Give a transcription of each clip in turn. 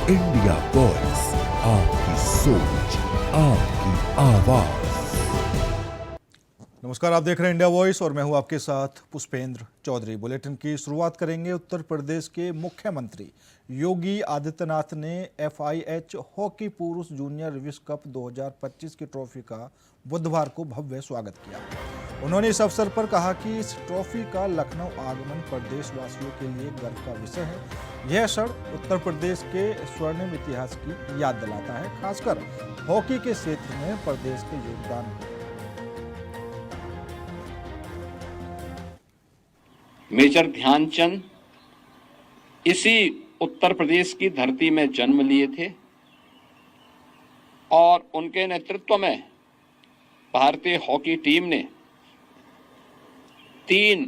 India voice, आपकी सोच, आपकी आवाज। नमस्कार, आप देख रहे हैं इंडिया वॉइस और मैं हूं आपके साथ पुष्पेंद्र चौधरी। बुलेटिन की शुरुआत करेंगे। उत्तर प्रदेश के मुख्यमंत्री योगी आदित्यनाथ ने FIH हॉकी पुरुष जूनियर विश्व कप 2025 की ट्रॉफी का बुधवार को भव्य स्वागत किया। उन्होंने इस अवसर पर कहा कि इस ट्रॉफी का लखनऊ आगमन प्रदेशवासियों के लिए गर्व का विषय है। यह क्षण उत्तर प्रदेश के स्वर्णिम इतिहास की याद दिलाता है, खासकर हॉकी के क्षेत्र में प्रदेश के योगदान को। मेजर ध्यानचंद इसी उत्तर प्रदेश की धरती में जन्म लिए थे और उनके नेतृत्व में भारतीय हॉकी टीम ने 3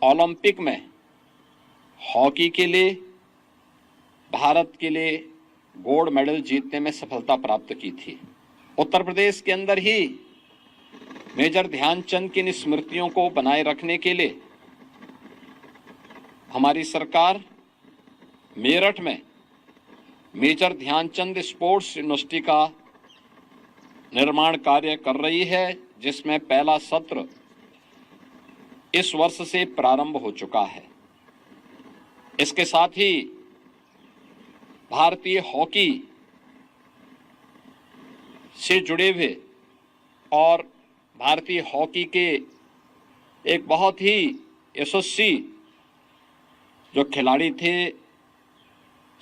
ओलंपिक में हॉकी के लिए भारत के लिए गोल्ड मेडल जीतने में सफलता प्राप्त की थी। उत्तर प्रदेश के अंदर ही मेजर ध्यानचंद की स्मृतियों को बनाए रखने के लिए हमारी सरकार मेरठ में मेजर ध्यानचंद स्पोर्ट्स यूनिवर्सिटी का निर्माण कार्य कर रही है, जिसमें पहला सत्र इस वर्ष से प्रारंभ हो चुका है। इसके साथ ही भारतीय हॉकी से जुड़े हुए और भारतीय हॉकी के एक बहुत ही यशस्वी जो खिलाड़ी थे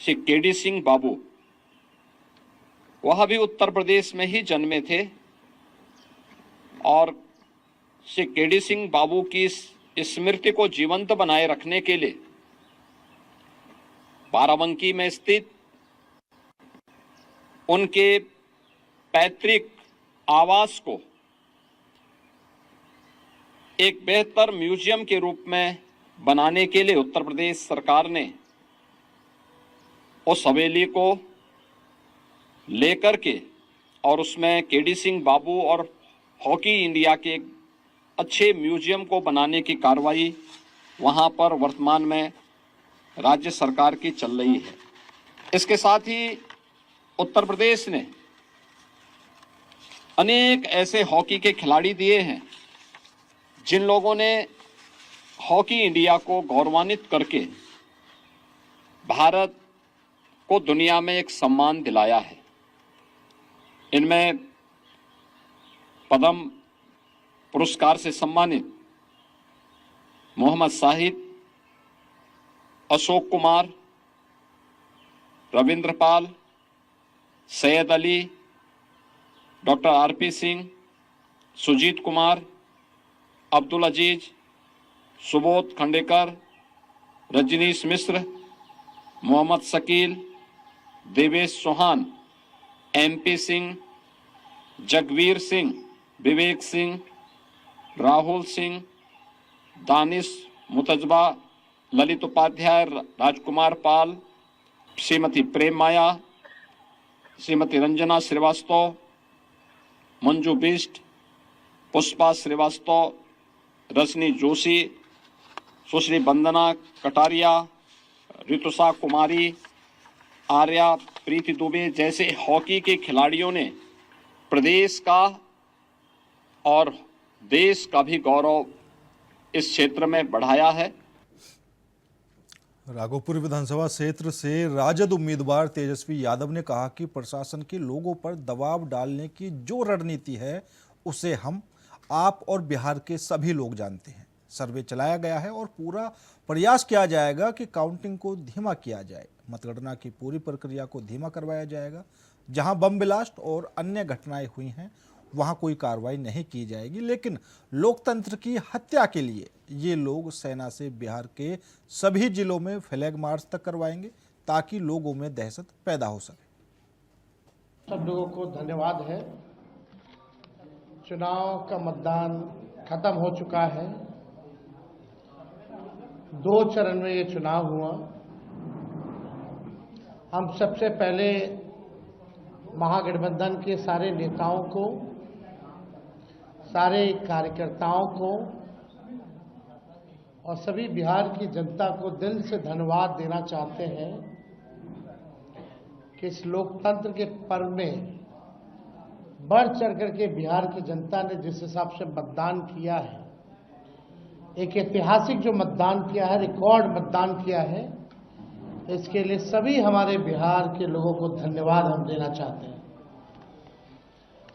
श्री KD सिंह बाबू, वह भी उत्तर प्रदेश में ही जन्मे थे और श्री KD सिंह बाबू की स्मृति को जीवंत बनाए रखने के लिए बाराबंकी में स्थित उनके पैतृक आवास को एक बेहतर म्यूजियम के रूप में बनाने के लिए उत्तर प्रदेश सरकार ने उस हवेली को लेकर के और उसमें KD सिंह बाबू और हॉकी इंडिया के एक अच्छे म्यूजियम को बनाने की कार्रवाई वहां पर वर्तमान में राज्य सरकार की चल रही है। इसके साथ ही उत्तर प्रदेश ने अनेक ऐसे हॉकी के खिलाड़ी दिए हैं जिन लोगों ने हॉकी इंडिया को गौरवान्वित करके भारत को दुनिया में एक सम्मान दिलाया है। इनमें पद्म पुरस्कार से सम्मानित मोहम्मद शाहिद, अशोक कुमार, रविंद्र पाल, सैयद अली, डॉक्टर RP सिंह, सुजीत कुमार, अब्दुल अजीज, सुबोध खंडेकर, रजनीश मिश्र, मोहम्मद शकील, देवेश चौहान, MP सिंह, जगवीर सिंह, विवेक सिंह, राहुल सिंह, दानिश मुतजबा, ललित उपाध्याय, राजकुमार पाल, श्रीमती प्रेम माया, श्रीमती रंजना श्रीवास्तव, मंजू बिष्ट, पुष्पा श्रीवास्तव, रजनी जोशी, सुश्री वंदना कटारिया, ऋतुषा कुमारी, आर्या प्रीति दुबे जैसे हॉकी के खिलाड़ियों ने प्रदेश का और देश का भी गौरव इस क्षेत्र में बढ़ाया है। राघोपुर विधानसभा क्षेत्र से राजद उम्मीदवार तेजस्वी यादव ने कहा कि प्रशासन के लोगों पर दबाव डालने की जो रणनीति है उसे हम, आप और बिहार के सभी लोग जानते हैं। सर्वे चलाया गया है और पूरा प्रयास किया जाएगा कि काउंटिंग को धीमा किया जाए। मतगणना की पूरी प्रक्रिया को धीमा करवाया जाएगा। जहां बम ब्लास्ट और अन्य घटनाएं हुई हैं वहां कोई कार्रवाई नहीं की जाएगी, लेकिन लोकतंत्र की हत्या के लिए ये लोग सेना से बिहार के सभी जिलों में फ्लैग मार्च तक करवाएंगे ताकि लोगों में दहशत पैदा हो सके। सब लोगों को धन्यवाद है। चुनाव का मतदान खत्म हो चुका है। 2 चरण में ये चुनाव हुआ। हम सबसे पहले महागठबंधन के सारे नेताओं को, सारे कार्यकर्ताओं को और सभी बिहार की जनता को दिल से धन्यवाद देना चाहते हैं कि इस लोकतंत्र के पर्व में बढ़ चढ़ करके बिहार की जनता ने जिस हिसाब से मतदान किया है, एक ऐतिहासिक जो मतदान किया है, रिकॉर्ड मतदान किया है, इसके लिए सभी हमारे बिहार के लोगों को धन्यवाद हम देना चाहते हैं।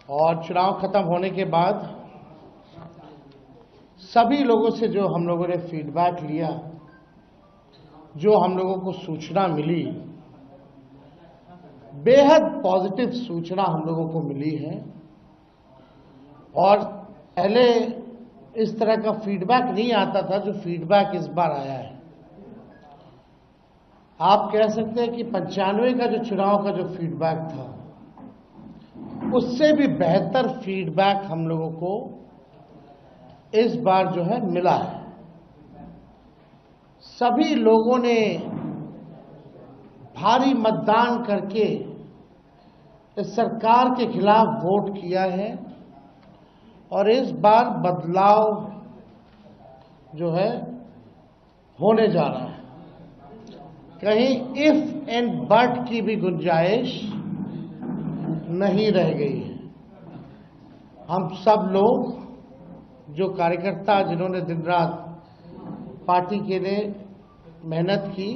और चुनाव खत्म होने के बाद सभी लोगों से जो हम लोगों ने फीडबैक लिया, जो हम लोगों को सूचना मिली, बेहद पॉजिटिव सूचना हम लोगों को मिली है। और पहले इस तरह का फीडबैक नहीं आता था जो फीडबैक इस बार आया है। आप कह सकते हैं कि 95 का जो चुनाव का जो फीडबैक था, उससे भी बेहतर फीडबैक हम लोगों को इस बार जो है मिला है। सभी लोगों ने भारी मतदान करके इस सरकार के खिलाफ वोट किया है और इस बार बदलाव जो है होने जा रहा है। कहीं इफ एंड बट की भी गुंजाइश नहीं रह गई है। हम सब लोग जो कार्यकर्ता जिन्होंने दिन रात पार्टी के लिए मेहनत की,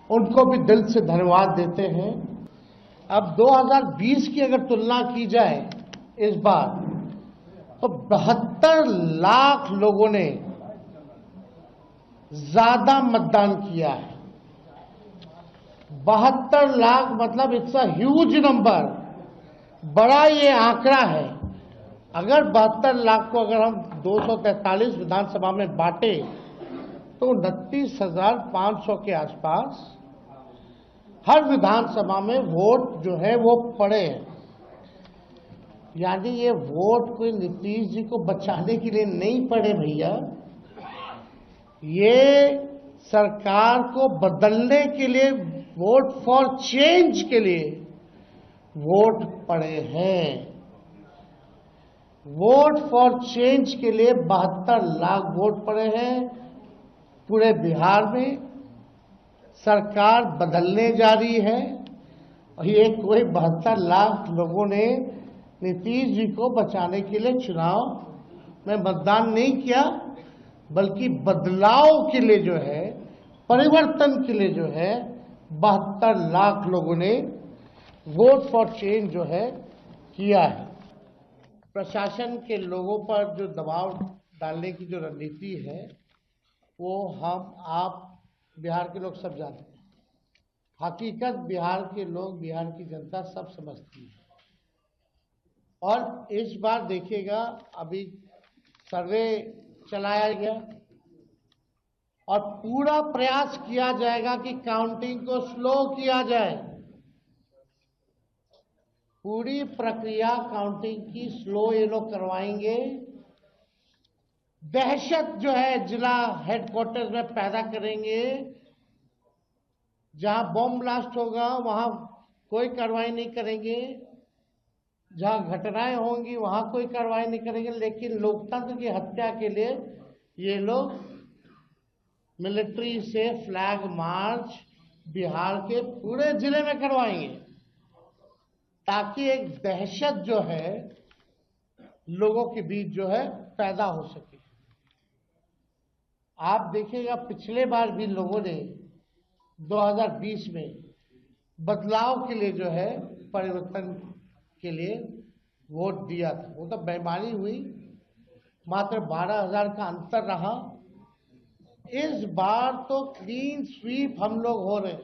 उनको भी दिल से धन्यवाद देते हैं। अब 2020 की अगर तुलना की जाए इस बार, तो 72 लाख लोगों ने ज्यादा मतदान किया है। 72 लाख मतलब इट्स अ ह्यूज नंबर, बड़ा ये आंकड़ा है। अगर 72 लाख को अगर हम 243 विधानसभा में बांटे तो 29,500 के आसपास हर विधानसभा में वोट जो है वो पड़े हैं। यानी ये वोट कोई नीतीश जी को बचाने के लिए नहीं पड़े भैया, ये सरकार को बदलने के लिए, वोट फॉर चेंज के लिए वोट पड़े हैं। वोट फॉर चेंज के लिए 72 लाख वोट पड़े हैं। पूरे बिहार में सरकार बदलने जा रही है और ये कोई 72 लाख लोगों ने नीतीश जी को बचाने के लिए चुनाव में मतदान नहीं किया, बल्कि बदलाव के लिए जो है, परिवर्तन के लिए जो है 72 लाख लोगों ने वोट फॉर चेंज जो है किया है। प्रशासन के लोगों पर जो दबाव डालने की जो रणनीति है, वो हम आप बिहार के लोग सब जानते हैं। हकीकत बिहार के लोग, बिहार की जनता सब समझती है। और इस बार देखिएगा, अभी सर्वे चलाया गया और पूरा प्रयास किया जाएगा कि काउंटिंग को स्लो किया जाए। पूरी प्रक्रिया काउंटिंग की स्लो ये लोग करवाएंगे। दहशत जो है जिला हेडक्वार्टर्स में पैदा करेंगे। जहां बॉम्ब ब्लास्ट होगा वहां कोई कार्रवाई नहीं करेंगे, जहां घटनाएं होंगी वहां कोई कार्रवाई नहीं करेंगे। लेकिन लोकतंत्र की हत्या के लिए ये लोग मिलिट्री से फ्लैग मार्च बिहार के पूरे जिले में करवाएंगे, ताकि एक दहशत जो है लोगों के बीच जो है पैदा हो सके। आप देखिएगा, पिछले बार भी लोगों ने 2020 में बदलाव के लिए जो है, परिवर्तन के लिए वोट दिया था। वो तो बेईमानी हुई, मात्र 12,000 का अंतर रहा। इस बार तो क्लीन स्वीप हम लोग हो रहे।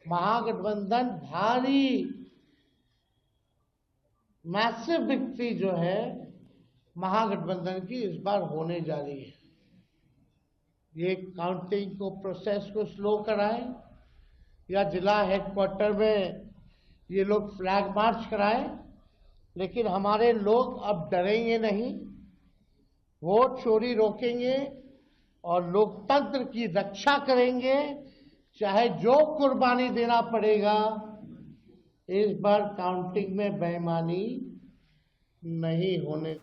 महागठबंधन भारी मैसिव विक्ट्री जो है महागठबंधन की इस बार होने जा रही है। ये काउंटिंग को, प्रोसेस को स्लो कराएं या जिला हेडक्वार्टर में ये लोग फ्लैग मार्च कराएं, लेकिन हमारे लोग अब डरेंगे नहीं, वोट चोरी रोकेंगे और लोकतंत्र की रक्षा करेंगे, चाहे जो कुर्बानी देना पड़ेगा। इस बार काउंटिंग में बेईमानी नहीं होने।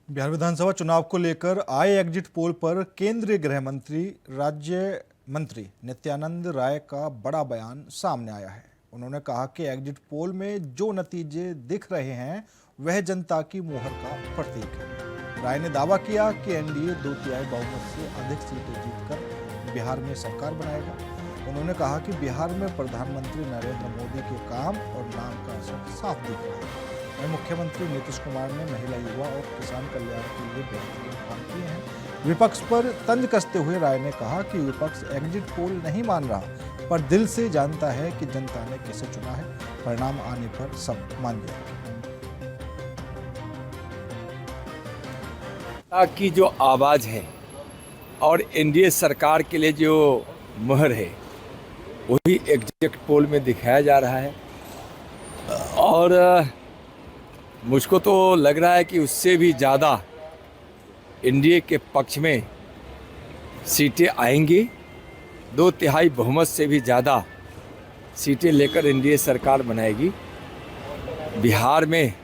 बिहार विधानसभा चुनाव को लेकर आए एग्जिट पोल पर केंद्रीय गृह मंत्री राज्य मंत्री नित्यानंद राय का बड़ा बयान सामने आया है। उन्होंने कहा कि एग्जिट पोल में जो नतीजे दिख रहे हैं वह जनता की मुहर का प्रतीक है। राय ने दावा किया कि एनडीए 2/3 बहुमत से अधिक सीटें जीतकर बिहार में सरकार बनाएगा। उन्होंने कहा कि बिहार में प्रधानमंत्री नरेंद्र मोदी के काम और नाम का असर साफ दिख रहा है। वहीं मुख्यमंत्री नीतीश कुमार ने महिला, युवा और किसान कल्याण के लिए बेहतरीन काम किए हैं। विपक्ष पर तंज कसते हुए राय ने कहा कि विपक्ष एग्जिट पोल नहीं मान रहा, पर दिल से जानता है कि जनता ने किसे चुना है। परिणाम आने पर सब मान जाएंगे। की जो आवाज़ है और एनडीए सरकार के लिए जो मुहर है वही एग्जिट पोल में दिखाया जा रहा है और मुझको तो लग रहा है कि उससे भी ज़्यादा एनडीए के पक्ष में सीटें आएंगी। 2/3 बहुमत से भी ज़्यादा सीटें लेकर एनडीए सरकार बनाएगी। बिहार में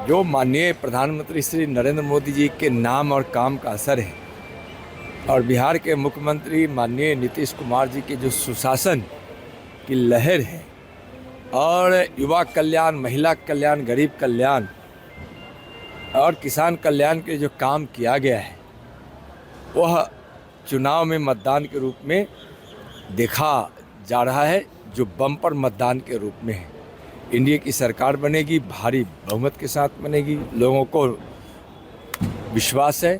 जो माननीय प्रधानमंत्री श्री नरेंद्र मोदी जी के नाम और काम का असर है और बिहार के मुख्यमंत्री माननीय नीतीश कुमार जी के जो सुशासन की लहर है और युवा कल्याण, महिला कल्याण, गरीब कल्याण और किसान कल्याण के जो काम किया गया है वह चुनाव में मतदान के रूप में देखा जा रहा है, जो बम्पर मतदान के रूप में है। एनडीए की सरकार बनेगी, भारी बहुमत के साथ बनेगी। लोगों को विश्वास है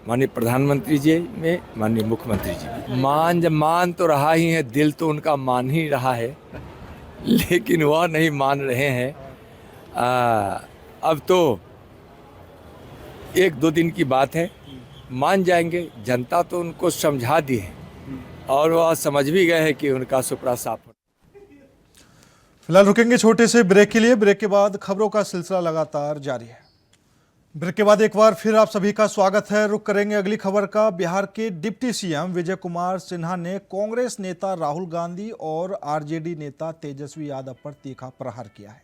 माननीय प्रधानमंत्री जी में, माननीय मुख्यमंत्री जी में। मान तो रहा ही है, दिल तो उनका मान ही रहा है, लेकिन वह नहीं मान रहे हैं। अब तो 1-2 दिन की बात है, मान जाएंगे। जनता तो उनको समझा दी है और वह समझ भी गए हैं कि उनका सुपड़ा साफ हो। फिलहाल रुकेंगे छोटे से ब्रेक के लिए। ब्रेक के बाद खबरों का सिलसिला लगातार जारी है। ब्रेक के बाद एक बार फिर आप सभी का स्वागत है। रुक करेंगे अगली खबर का। बिहार के डिप्टी सीएम विजय कुमार सिन्हा ने कांग्रेस नेता राहुल गांधी और आरजेडी नेता तेजस्वी यादव पर तीखा प्रहार किया है।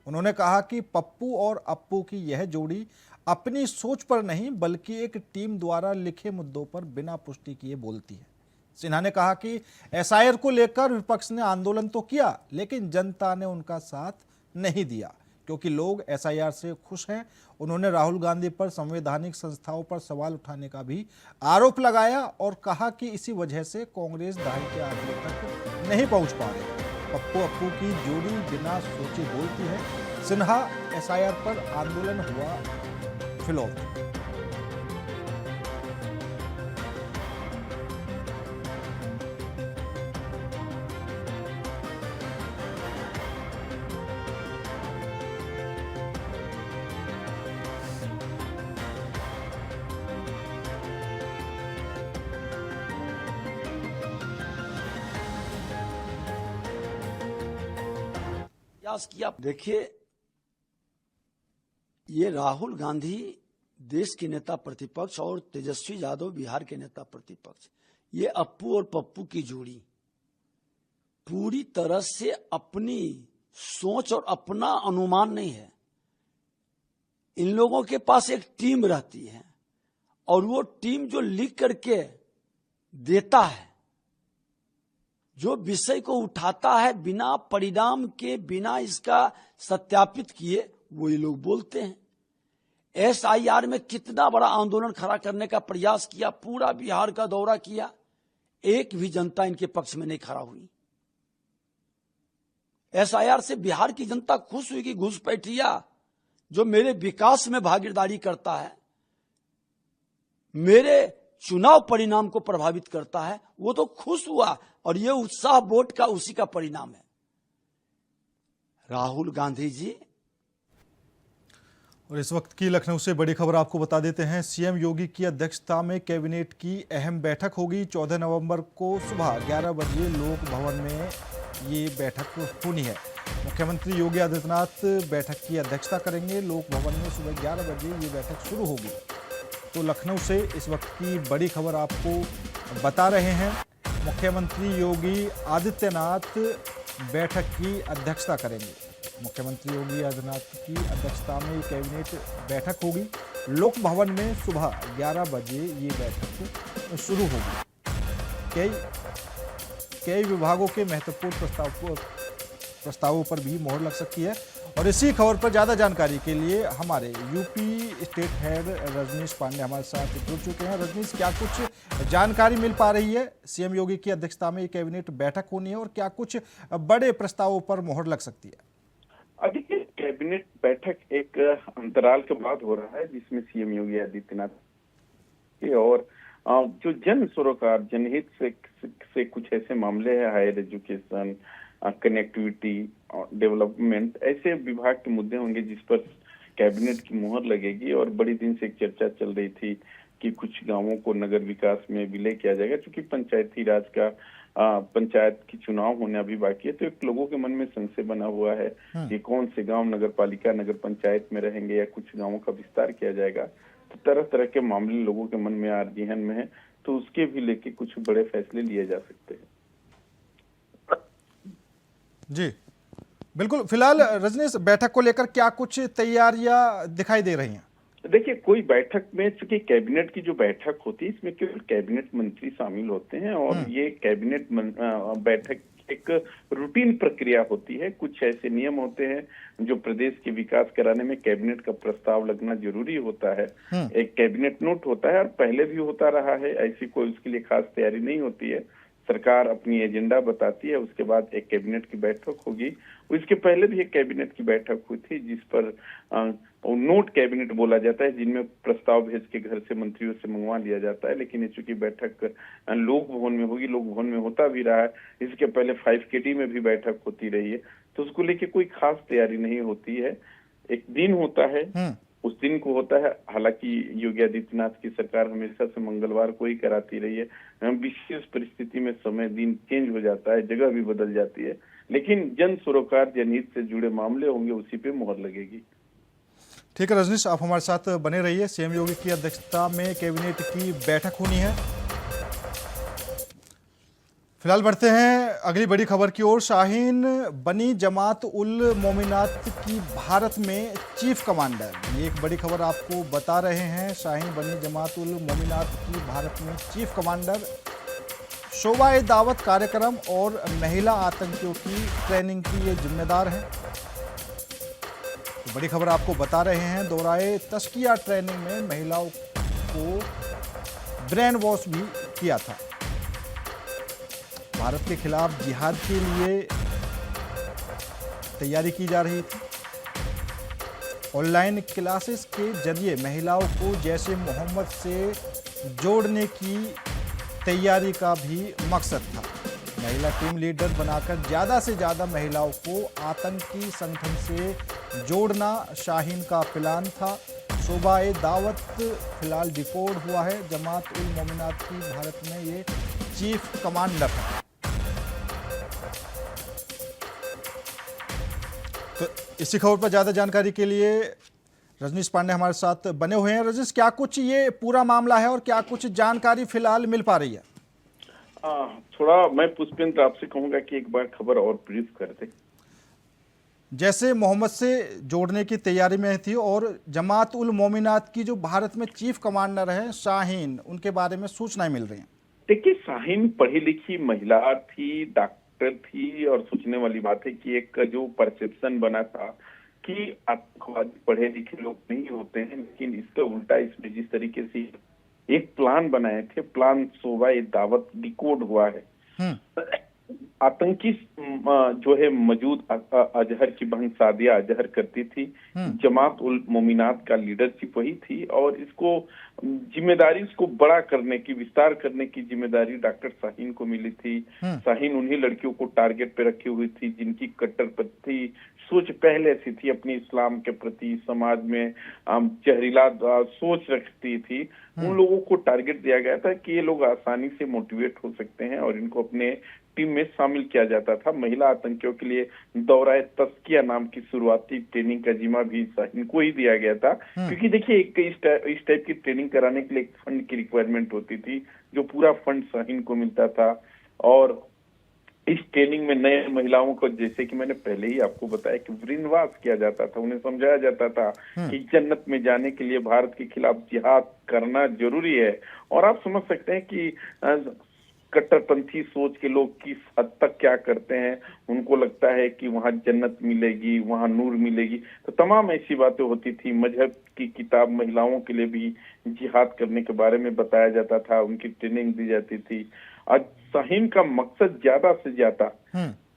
उन्होंने कहा कि पप्पू और अप्पू की यह जोड़ी अपनी सोच पर नहीं बल्कि एक टीम द्वारा लिखे मुद्दों पर बिना पुष्टि किए बोलती है। सिन्हा ने कहा कि एसआईआर को लेकर विपक्ष ने आंदोलन तो किया, लेकिन जनता ने उनका साथ नहीं दिया क्योंकि लोग एसआईआर से खुश हैं। उन्होंने राहुल गांधी पर संवैधानिक संस्थाओं पर सवाल उठाने का भी आरोप लगाया और कहा कि इसी वजह से कांग्रेस दहाई के आगे तक नहीं पहुंच पा रही। पप्पू अप्पू की जोड़ी बिना सोचे बोलती है। सिन्हा एसआईआर पर आंदोलन हुआ फ्लॉप। किया। देखिए, ये राहुल गांधी देश के नेता प्रतिपक्ष और तेजस्वी यादव बिहार के नेता प्रतिपक्ष, ये अप्पू और पप्पू की जोड़ी पूरी तरह से अपनी सोच और अपना अनुमान नहीं है। इन लोगों के पास एक टीम रहती है और वो टीम जो लिख करके देता है, जो विषय को उठाता है, बिना परिणाम के, बिना इसका सत्यापित किए वो ये लोग बोलते हैं। एसआईआर में कितना बड़ा आंदोलन खड़ा करने का प्रयास किया, पूरा बिहार का दौरा किया, एक भी जनता इनके पक्ष में नहीं खड़ा हुई। एसआईआर से बिहार की जनता खुश हुई कि घुसपैठिया जो मेरे विकास में भागीदारी करता है, मेरे चुनाव परिणाम को प्रभावित करता है, वो तो खुश हुआ और ये उत्साह वोट का उसी का परिणाम है। राहुल गांधी जी। और इस वक्त की लखनऊ से बड़ी खबर आपको बता देते हैं। सीएम योगी की अध्यक्षता में कैबिनेट की अहम बैठक होगी। 14 नवंबर को सुबह 11 बजे लोक भवन में ये बैठक होनी है। मुख्यमंत्री योगी आदित्यनाथ बैठक की अध्यक्षता करेंगे। लोक भवन में सुबह 11 बजे ये बैठक शुरू होगी। तो लखनऊ से इस वक्त की बड़ी खबर आपको बता रहे हैं। मुख्यमंत्री योगी आदित्यनाथ बैठक की अध्यक्षता करेंगे। मुख्यमंत्री योगी आदित्यनाथ की अध्यक्षता में कैबिनेट बैठक होगी। लोक भवन में सुबह 11 बजे ये बैठक शुरू होगी। कई विभागों के महत्वपूर्ण प्रस्तावों पर भी मोहर लग सकती है। और इसी खबर पर ज़्यादा जानकारी के लिए हमारे UP state head Rajneesh Pandey हमारे साथ जुड़ चुके हैं। रजनीश, क्या कुछ जानकारी मिल पा रही है? सीएम योगी की अध्यक्षता में कैबिनेट बैठक होनी है और क्या कुछ बड़े प्रस्तावों पर मोहर लग सकती है? देखिए, कैबिनेट बैठक एक अंतराल के बाद हो रहा है जिसमें सीएम योगी आदित्यनाथ और जो जन सरोकार जनहित से कुछ ऐसे मामले हैं, हायर एजुकेशन, कनेक्टिविटी, डेवलपमेंट, ऐसे विभाग के मुद्दे होंगे जिस पर कैबिनेट की मुहर लगेगी। और बड़ी दिन से एक चर्चा चल रही थी कि कुछ गांवों को नगर विकास में विलय किया जाएगा, क्योंकि पंचायती राज का पंचायत की चुनाव होने अभी बाकी है। तो एक लोगों के मन में संशय बना हुआ है कि कौन से गांव नगर पालिका नगर पंचायत में रहेंगे या कुछ गांवों का विस्तार किया जाएगा। तो तरह तरह के मामले लोगों के मन में जहन में है, तो उसके भी लेके कुछ बड़े फैसले लिए जा सकते हैं। जी बिल्कुल। फिलहाल रजनीश, बैठक को लेकर क्या कुछ तैयारियां दिखाई दे रही हैं? देखिए, कोई बैठक में, चूंकि कैबिनेट की जो बैठक होती है इसमें केवल कैबिनेट मंत्री शामिल होते हैं और ये कैबिनेट बैठक एक रूटीन प्रक्रिया होती है। कुछ ऐसे नियम होते हैं जो प्रदेश के विकास कराने में कैबिनेट का प्रस्ताव लगना जरूरी होता है। एक कैबिनेट नोट होता है और पहले भी होता रहा है, ऐसी कोई उसके लिए खास तैयारी नहीं होती है। सरकार अपनी एजेंडा बताती है, उसके बाद एक कैबिनेट की बैठक होगी। इसके पहले भी एक कैबिनेट की बैठक हुई थी जिस पर नोट कैबिनेट बोला जाता है, जिनमें प्रस्ताव भेज के घर से मंत्रियों से मंगवा लिया जाता है। लेकिन चूंकि बैठक लोक भवन में होगी, लोक भवन में होता भी रहा है, इसके पहले 5KD में भी बैठक होती रही है, तो उसको लेके कोई खास तैयारी नहीं होती है। एक दिन होता है, उस दिन को होता है। हालांकि योगी आदित्यनाथ की सरकार हमेशा से मंगलवार को ही कराती रही है। विशेष परिस्थिति में समय दिन चेंज हो जाता है, जगह भी बदल जाती है, लेकिन जन सरोकार जनहित से जुड़े मामले होंगे, उसी पे मुहर लगेगी। ठीक है रजनीश, आप हमारे साथ बने रहिए। सीएम योगी की अध्यक्षता में कैबिनेट की बैठक होनी है। फिलहाल बढ़ते हैं अगली बड़ी खबर की ओर। शाहीन बनी जमात उल मोमिनात की भारत में चीफ कमांडर। ये एक बड़ी खबर आपको बता रहे हैं। शाहीन बनी जमात उल मोमिनात की भारत में चीफ कमांडर शोभाए दावत कार्यक्रम और महिला आतंकियों की ट्रेनिंग की ये जिम्मेदार हैं। तो बड़ी खबर आपको बता रहे हैं। दोहराए तस्किया ट्रेनिंग में महिलाओं को ब्रेन वॉश भी किया था। भारत के खिलाफ जिहाद के लिए तैयारी की जा रही थी। ऑनलाइन क्लासेस के जरिए महिलाओं को जैसे मोहम्मद से जोड़ने की तैयारी का भी मकसद था। महिला टीम लीडर बनाकर ज़्यादा से ज़्यादा महिलाओं को आतंकी संगठन से जोड़ना शाहीन का प्लान था। शोभाए दावत फिलहाल डिकोड हुआ है। जमात उल मोमिनात की भारत में ये चीफ कमांडर है। तो इसी खबर पर ज़्यादा जानकारी के लिए रजनीश पांडे हमारे साथ बने हुए हैं। रजनीश, क्या कुछ ये पूरा मामला है और क्या कुछ जानकारी फिलहाल मिल पा रही है? थोड़ा मैं पुष्पेंद्र आपसे कहूंगा कि एक बार खबर और ब्रीफ कर दे। जैसे मोहम्मद से जोड़ने की तैयारी में थी और जमात उल मोमिनात की जो भारत में चीफ कमांडर है शाहीन, उनके बारे में सूचनाएं मिल रही हैं। देखिए, शाहीन पढ़ी लिखी महिला थी, डॉक्टर थी, और सोचने वाली बात है कि एक जो परसेप्शन बना था कि आतंकवादी पढ़े लिखे लोग नहीं होते हैं, लेकिन इसका उल्टा इसमें जिस तरीके से एक प्लान बनाए थे, प्लान शोभाए दावत डिकोड हुआ है। आतंकी जो है मौजूद अजहर की बहन सादिया अजहर करती थी। जमात उल मोमिनात का लीडरशिप वही थी और इसको जिम्मेदारी इसको बड़ा करने की, विस्तार करने की जिम्मेदारी डॉक्टर शाहीन को मिली थी। शाहीन उन्हीं लड़कियों को टारगेट पे रखी हुई थी जिनकी कट्टरपंथी सोच पहले से थी, अपने इस्लाम के प्रति, समाज में जहरीला सोच रखती थी। उन लोगों को टारगेट दिया गया था कि ये लोग आसानी से मोटिवेट हो सकते हैं और इनको अपने टीम में शामिल किया जाता था। महिला आतंकियों के लिए दौराए तस्किया नाम की शुरुआती ट्रेनिंग का जिम्मा भी शाहीन को ही दिया गया था, क्योंकि देखिए इस टाइप की ट्रेनिंग कराने के लिए एक फंड की रिक्वायरमेंट होती थी, जो पूरा फंड शाहीन को मिलता था। और इस ट्रेनिंग में नए महिलाओं को, जैसे कि मैंने पहले ही आपको बताया, कि ब्रेनवॉश किया जाता था, उन्हें समझाया जाता था कि जन्नत में जाने के लिए भारत के खिलाफ जिहाद करना जरूरी है। और आप समझ सकते हैं कि कट्टरपंथी सोच के लोग किस हद तक क्या करते हैं, उनको लगता है कि वहां जन्नत मिलेगी, वहां नूर मिलेगी, तो तमाम ऐसी बातें होती थी। मजहब की किताब महिलाओं के लिए भी जिहाद करने के बारे में बताया जाता था, उनकी ट्रेनिंग दी जाती थी। आज शाहीन का मकसद ज्यादा से ज्यादा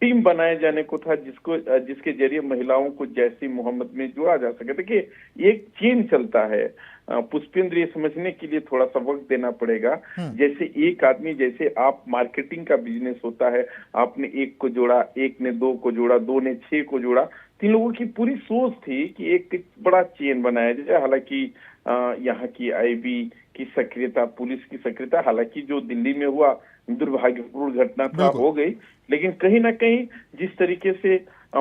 टीम बनाए जाने को था, जिसके जरिए महिलाओं को जैसी मोहम्मद में जोड़ा जा सके। देखिए एक चेन चलता है पुष्पेंद्र, ये समझने के लिए थोड़ा सा वक्त देना पड़ेगा। जैसे एक आदमी, जैसे आप मार्केटिंग का बिजनेस होता है, आपने एक को जोड़ा, एक ने दो को जोड़ा, दो ने 6 को जोड़ा, 3 लोगों की पूरी सोच थी कि एक बड़ा चेन बनाया जाए। हालांकि यहाँ की आईबी की सक्रियता, पुलिस की सक्रियता, हालांकि जो दिल्ली में हुआ दुर्भाग्यपूर्ण घटना था, हो गई, लेकिन कहीं ना कहीं जिस तरीके से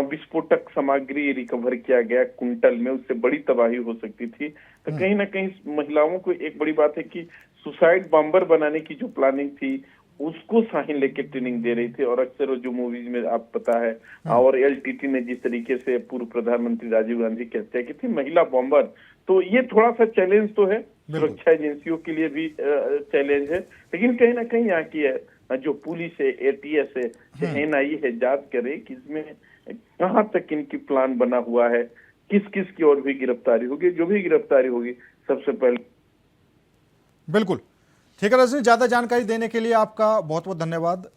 विस्फोटक सामग्री रिकवर किया गया कुंटल में, उससे बड़ी तबाही हो सकती थी। तो कहीं ना कहीं महिलाओं को एक बड़ी बात है कि सुसाइड बॉम्बर बनाने की जो प्लानिंग थी उसको शाहीन लेके ट्रेनिंग दे रही थी। और अक्सर जो मूवीज में आप पता है, और एलटीटी ने जिस तरीके से पूर्व प्रधानमंत्री राजीव गांधी की हत्या की थी, महिला बॉम्बर, तो ये थोड़ा सा चैलेंज तो है, सुरक्षा एजेंसियों के लिए भी चैलेंज है। लेकिन कहीं ना कहीं यहाँ की जो पुलिस है, एटीएस है, एनआईए है, जांच करे कि इसमें कहाँ तक इनकी प्लान बना हुआ है, किस किस की और भी गिरफ्तारी होगी। जो भी गिरफ्तारी होगी सबसे पहले। बिल्कुल ठीक है रजनी, ज्यादा जानकारी देने के लिए आपका बहुत बहुत धन्यवाद।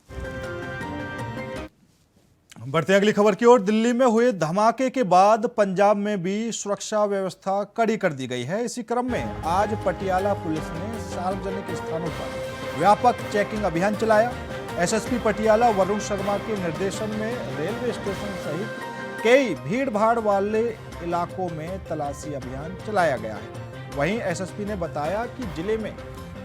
बढ़ते हैं अगली खबर की ओर। दिल्ली में हुए धमाके के बाद पंजाब में भी सुरक्षा व्यवस्था कड़ी कर दी गई है। इसी क्रम में आज पटियाला पुलिस ने सार्वजनिक स्थानों पर व्यापक चेकिंग अभियान चलाया। एसएसपी पटियाला वरुण शर्मा के निर्देशन में रेलवे स्टेशन सहित कई भीड़ भाड़ वाले इलाकों में तलाशी अभियान चलाया गया है। वहीं एसएसपी ने बताया कि जिले में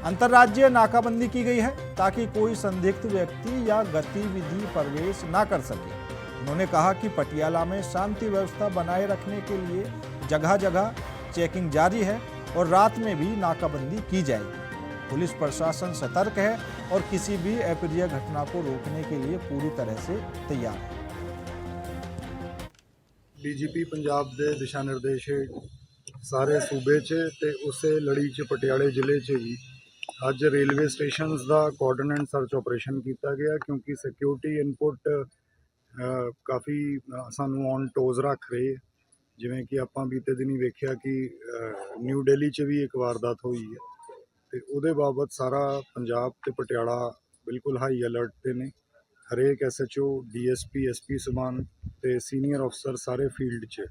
अंतर्राज्यीय नाकाबंदी की गई है ताकि कोई संदिग्ध व्यक्ति या गतिविधि प्रवेश ना कर सके। उन्होंने कहा कि पटियाला में शांति व्यवस्था बनाए रखने के लिए जगह जगह चेकिंग जारी है और रात में भी नाकाबंदी की जाएगी। पुलिस प्रशासन सतर्क है और किसी भी अप्रिय घटना को रोकने के लिए पूरी तरह से तैयार है। डीजीपी पंजाब के दिशा निर्देश सारे सूबे ते उसे लड़ी च पटियाले जिले च भी अज रेलवे स्टेशनस का कॉर्डन एंड सर्च ऑपरेशन किया गया, क्योंकि सिक्योरिटी इनपुट काफ़ी सानू ऑन टोज रख रहे। जिमें कि आप बीते दिन वेख्या कि न्यू दिल्ली च भी एक वारदात हुई है, तो उहदे बाबत सारा पंजाब ते पटियाला बिल्कुल हाई अलर्ट ते ने। हरेक SHO, DSP, SP समान ते सीनियर अफसर सारे फील्ड च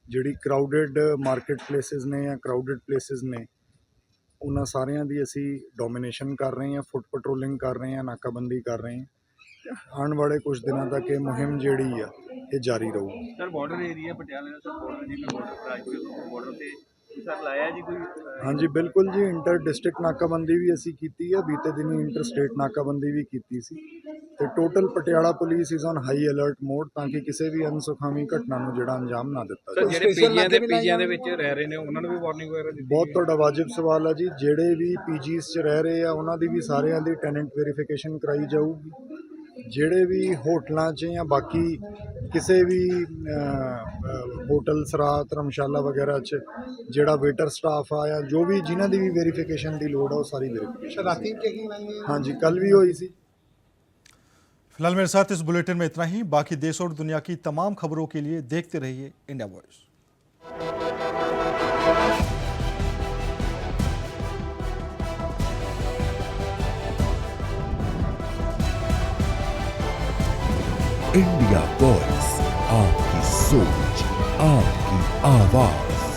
जिहड़ी क्राउडेड मार्केट प्लेसिस ने या क्राउडेड प्लेसिस ने, उन्हां सारियां दी असी डोमिनेशन कर रहे हैं, फुट पेट्रोलिंग कर रहे हैं, नाकाबंदी कर रहे हैं। आने वाले कुछ दिनों तक ये मुहिम जिहड़ी आ ये जारी रहूगी। Sir border area Patiala sir, border जिमें बॉर्डर से सर लाया जी कोई? हाँ जी बिल्कुल जी, इंटर डिस्ट्रिक्ट नाकाबंदी भी असी की है, बीते दिन इंटर स्टेट नाकाबंदी भी की सी। ते total Patiala police is on high alert mode ताकि किसी भी अनसुखावी घटना नूं जिहड़ा अंजाम ना दिता जाए। पीजीआं दे विच रह रहे ने उन्हां नूं भी वार्निंग वगैरह दी? बहुत तुहाडा वाजिब सवाल है जी। जिहड़े भी पीजीज़ च रह रहे हैं उन्हां दी भी सारियां दी टेनेंट वेरीफिकेशन कराई जाऊगी। जिहड़े भी होटलों च या बाकी किसी भी होटल सराह धर्मशाला वगैरह च जिहड़ा वेटर स्टाफ आ या जो भी जिन्हां दी भी वेरीफिकेशन की लोड़ है वो सारी वेरीफिकेशन हाँ जी कल भी हुई सी। फिलहाल मेरे साथ इस बुलेटिन में इतना ही। बाकी देश और दुनिया की तमाम खबरों के लिए देखते रहिए इंडिया वॉइस। इंडिया वॉइस, आपकी सोच, आपकी आवाज।